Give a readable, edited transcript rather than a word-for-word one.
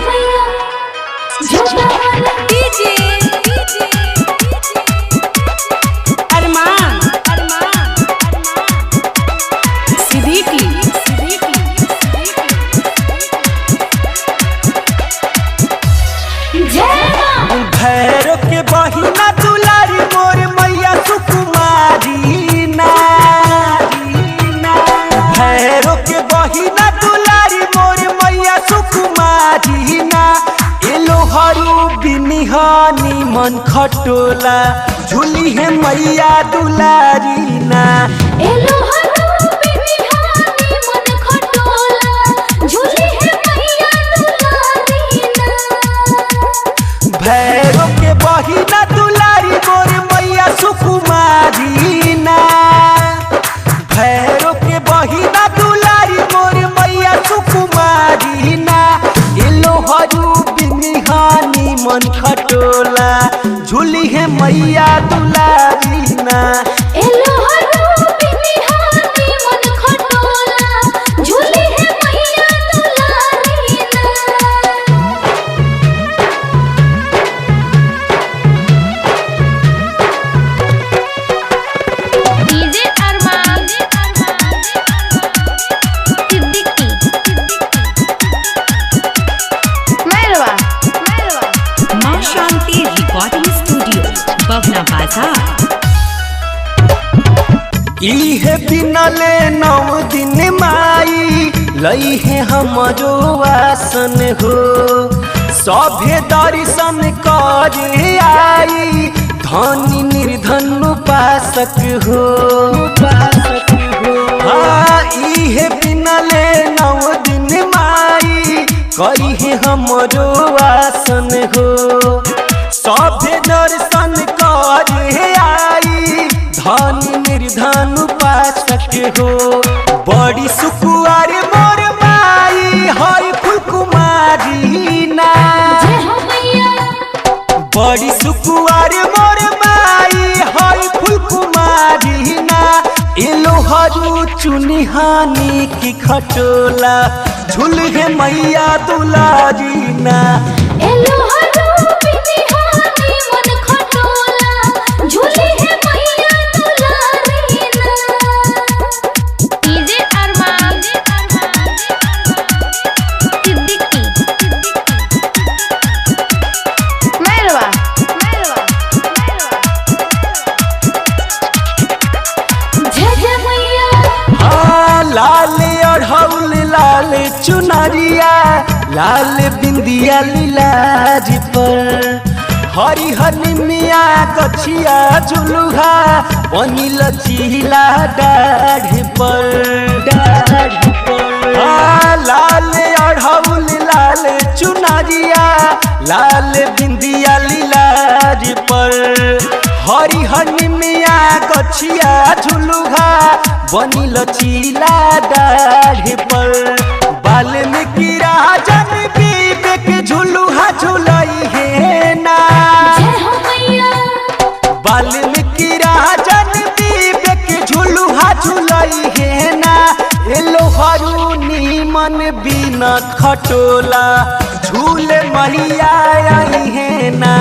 मैया झूठा वाला डीजे अरमान सिद्दीकी भैरो के बहिना दुलारी मोर मैया सुकुमारी ना भैरो के बहिना दुलारी मोर मैया सुकुमारी ना एलो हरू बिनिहानी मन खटोला झूली है मैया दुलारी ना एलो हरो बिनिहानी मन खटोला झूली है मैया दुलारी ना भैरो के बहिना दुलारी मोर मैया सुकुमारी ना भैरो के बहिना दुलारी मोर मैया सुकुमारी ना एलो हरू बिनिहानी मन खटोला झूली है मैया दुलारी ना एलो हरो बिनिहानी मन खटोला झूली है मैया दुलारी ना डीजे अरमान सिद्दीकी मेहरवा मां शांति रिकॉर्डिंग स्टूडियो बवना बाजार। इहे बिनले 9 दिन माई लई है हमरो आसन हो सभे दर्शन करे आई धनी निर्धन उपासक हो हाँ इहे बिनले 9 दिन माई करी है हमरो आसन हो सभे दर्शन करे आई धनी निर्धन उपासक हो बड़ी सुकुआर मोर माई हई फुलकुमारी ना जय हो मैया बड़ी सुकुआर मोर माई हई फुलकुमारी ना एलो हरू चुनिहानी की खटोला झूल है मैया दुलारी ना एलो हरो बिनिहानी मन खटोला झूली है मैया दुलारी ना डीजे अरमान सिद्दीकी मेहरवा जय मैया हाँ लाल अढ़ौल लाल चुनरिया लाल बिंदिया लीलाज पर हरी हरी मिया गछिया झुलुहा बनी लचीला डाढ़ पर हाँ लाल अढ़ौल लाल चुनरिया लाल बिंदिया लीलाज पर हरी हरी मिया गछिया झुलुहा बनी लचीला डाढ़ पर वाल्मीकि राजन विवेक झुलुहा झुलई है ना जय हो मैया वाल्मीकि राजन विवेक झुलुहा झुलई है ना एलो हरू नीमन बिना खटोला झूले मैया आई है ना।